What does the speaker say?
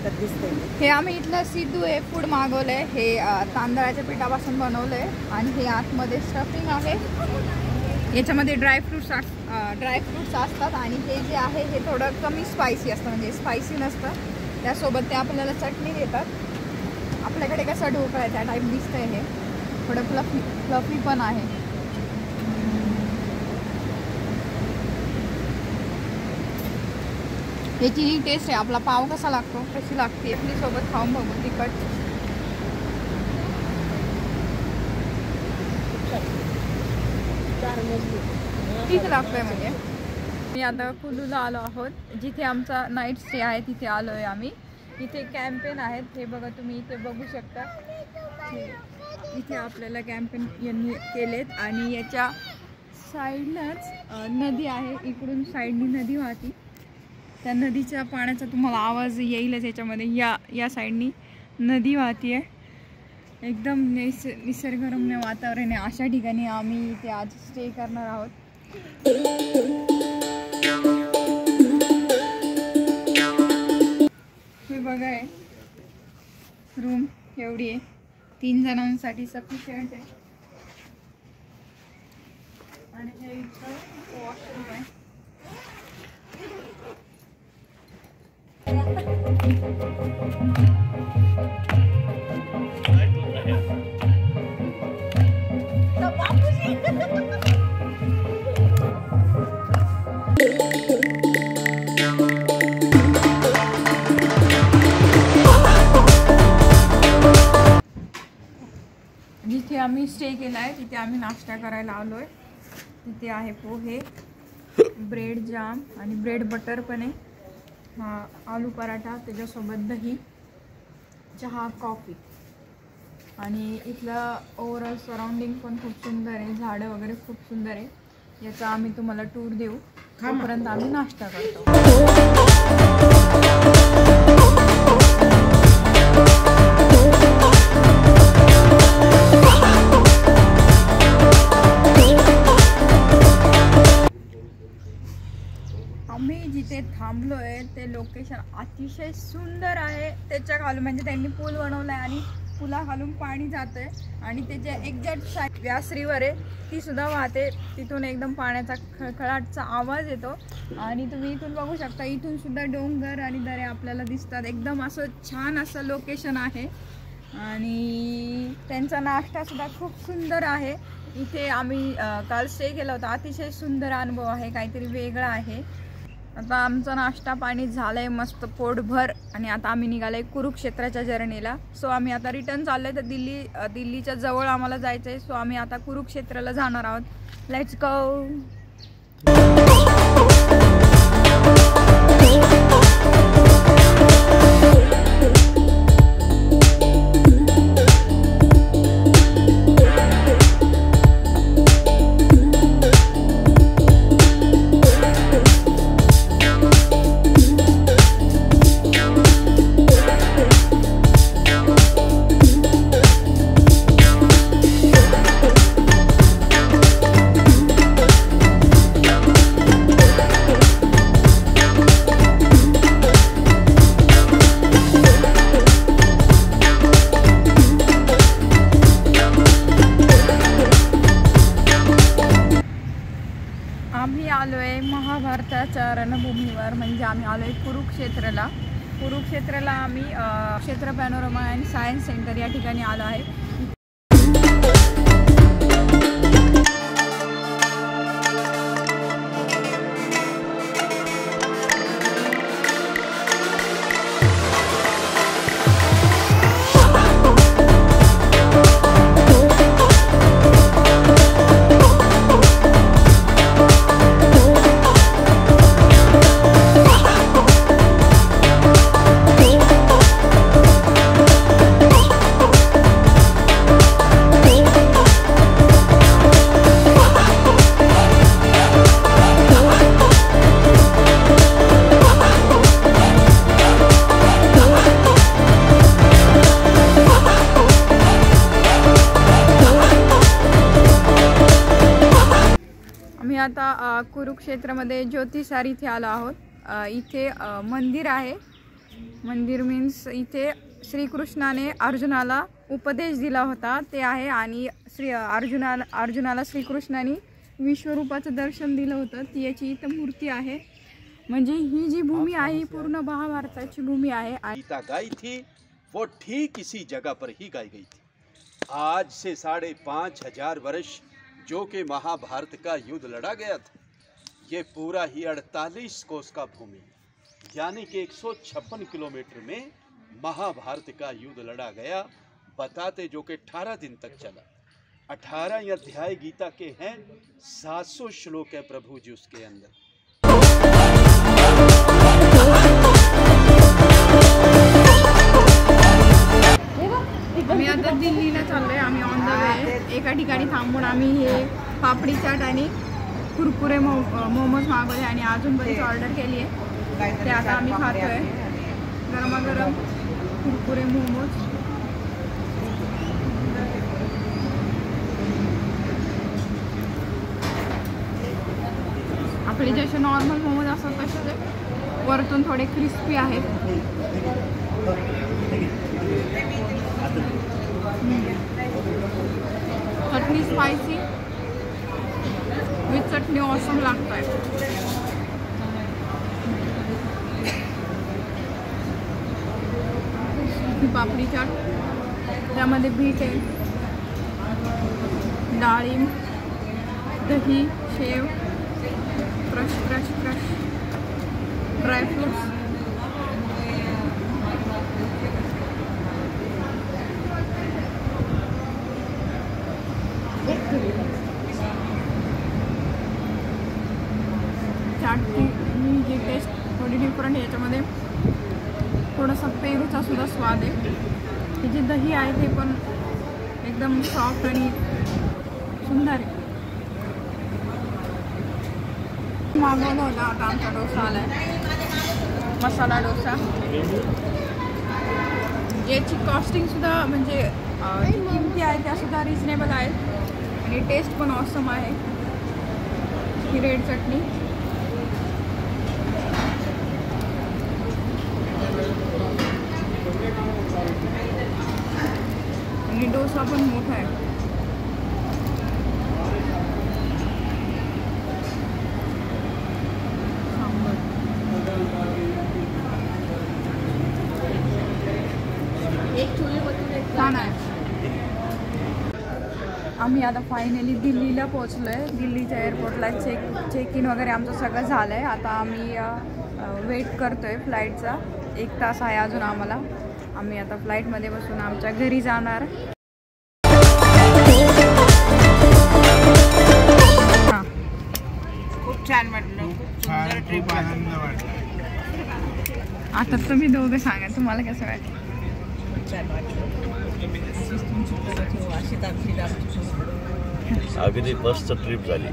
हरकत दिसते। हे आम्ही इथलं सिद्धू हे फूड मागवलंय। हे तांदळाच्या पिठापासून बनवलंय आणि हे आतमध्ये स्टफिंग आहे। याच्यामध्ये ड्रायफ्रूट्स असतात आणि हे जे आहे हे थोडं कमी स्पायसी असतं, म्हणजे स्पायसी नसतं। त्यासोबत ते आपल्याला चटणी देतात। आपल्याकडे कसं ढोकळा त्या टाईप दिसतंय, हे थोडं फ्लफी पण आहे। याची जी टेस्ट आहे, आपला पाव कसा लागतो कशी लागते, आपली सोबत खाऊन बघू। तिखट ठीक लागतंय। म्हणजे मी आता कुलूला आलो आहोत, जिथे आमचा नाईट स्टे आहे तिथे आलो आहे आम्ही। इथे कॅम्पेन आहेत, हे बघा तुम्ही इथे बघू शकता। इथे आपल्याला कॅम्पेन यांनी केलेत आणि याच्या साईडलाच नदी आहे। इकडून साईडनी नदी वाहती, त्या नदीच्या पाण्याचा तुम्हाला आवाज येईलच याच्यामध्ये। या साईडनी नदी वाहती आहे। एकदम निसर्गरम्य वातावरण आहे। अशा ठिकाणी आम्ही इथे आज स्टे करणार आहोत। हे बघा, आहे रूम एवढी आहे, 3 जणांसाठी सफिशियंट आहे। आणि हे इथं वॉशरूम आहे। जिथे आम्ही स्टे केला आहे तिथे आम्ही नाश्ता करायला आलो आहे। तिथे आहे पोहे, ब्रेड जाम आणि ब्रेड बटर पण आहे। हा आलू पराठा, त्याच्यासोबत दही, चहा, कॉफी। आणि इथलं ओव्हरऑल सराउंडिंग पण खूप सुंदर आहे, झाडं वगैरे खूप सुंदर आहे। याचा आम्ही तुम्हाला टूर देऊ, तोपर्यंत आम्ही नाश्ता करतो। आम्ही जिथे थांबलोय ते लोकेशन अतिशय सुंदर आहे। त्याच्या खालून म्हणजे त्यांनी पूल बनवलाय आणि पुलाखालून पाणी जातंय आणि त्याच्या एक्झॅक्ट साईड व्यास रिव्हर आहे, ती सुद्धा वाहते। तिथून एकदम पाण्याचा खळखळाटचा आवाज येतो आणि तुम्ही इथून बघू शकता, इथून सुद्धा डोंगर आणि दऱ्या आपल्याला दिसतात। एकदम असं छान असं लोकेशन आहे आणि त्यांचा नाश्ता सुद्धा खूप सुंदर आहे। इथे आम्ही काल स्टे केला होता, अतिशय सुंदर अनुभव आहे, काहीतरी वेगळा आहे। आता आमचा नाश्ता पाणी झालंय मस्त पोटभर आणि आता आम्ही निघालोय कुरुक्षेत्राच्या जर्नीला। सो आम्ही आता रिटर्न चाललोय, तर दिल्लीच्या जवळ आम्हाला जायचं आहे। सो आम्ही आता कुरुक्षेत्राला जाणार आहोत। Let's go. आम्ही आलोय महाभारताच्या रणभूमीवर, म्हणजे आम्ही आलोय कुरुक्षेत्राला। कुरुक्षेत्राला आम्ही क्षेत्र पॅनोरमा अँड सायन्स सेंटर या ठिकाणी आलो आहे। आता कुरुक्षेत्रामध्ये ज्योतिसार इथे आलो आहोत। इथे मंदिर आहे मंदिर मीन्स इथे श्रीकृष्णाने अर्जुनाला उपदेश दिला होता ते आहे आणि अर्जुनाला श्रीकृष्णाने विश्वरूपाचं दर्शन दिलं होतं ती याची इथं मूर्ती आहे। म्हणजे ही जी भूमी आहे ही पूर्ण महाभारताची भूमी आहे। गीता गाई थी वो ठीक इसी जगह पर ही गाई गई थी। आज से 5,500 वर्ष जो कि महाभारत का युद्ध लड़ा गया था, ये पूरा ही 48 कोस का भूमि यानी कि 156 किलोमीटर में महाभारत का युद्ध लड़ा गया। बताते जो कि 18 दिन तक चला। 18 अध्याय गीता के हैं, 700 श्लोक है प्रभु जी उसके अंदर। आम्ही आता दिल्लीला चाललोय। आम्ही ऑन द वे एका ठिकाणी थांबून आम्ही हे पापडी चाट आणि कुरकुरे मोमोज मागवले आणि अजून बरीच ऑर्डर केली आहे। ते आता आम्ही खातोय गरमागरम कुरकुरे मोमोज। आपले जसे नॉर्मल मोमोज असतात तसे ते वरतून थोडे क्रिस्पी आहेत। चटणी स्पायसी विथ चटणी ऑसम लागतोय। पापडी चाट त्यामध्ये बीट आहे, डाळिंब, दही, शेव, क्रश क्रश क्रश ड्रायफ्रूट्स, चाटची जी टेस्ट थोडी डिफरंट आहे। याच्यामध्ये थोडासा पेरूचा सुद्धा स्वाद आहे। ही जी दही आहे ते पण एकदम सॉफ्ट आणि सुंदर आहे। मागवलं होता, आता आमचा डोसा आलाय, मसाला डोसा। याची कॉस्टिंग सुद्धा म्हणजे जी किमती आहे त्या सुद्धा रिजनेबल आहेत आणि टेस्ट पण ऑसम आहे। ही रेड चटणी आणि डोसा पण मोठा आहे। छान आहे। आम्ही आता फायनली दिल्लीला पोहोचलोय। दिल्लीच्या एअरपोर्टला चेक इन वगैरे आमचं सगळं झालं आहे। आता आम्ही वेट करतोय फ्लाईटचा। 1 तास आहे अजून आम्हाला। आम्ही आता फ्लाईटमध्ये बसून आमच्या घरी जाणार। खूप छान वाटलं, खूप सुंदर ट्रिप वाटलं। आता तुम्ही दोघं सांगा तुम्हाला कसं वाटलं? अगदी मस्त ट्रिप झाली।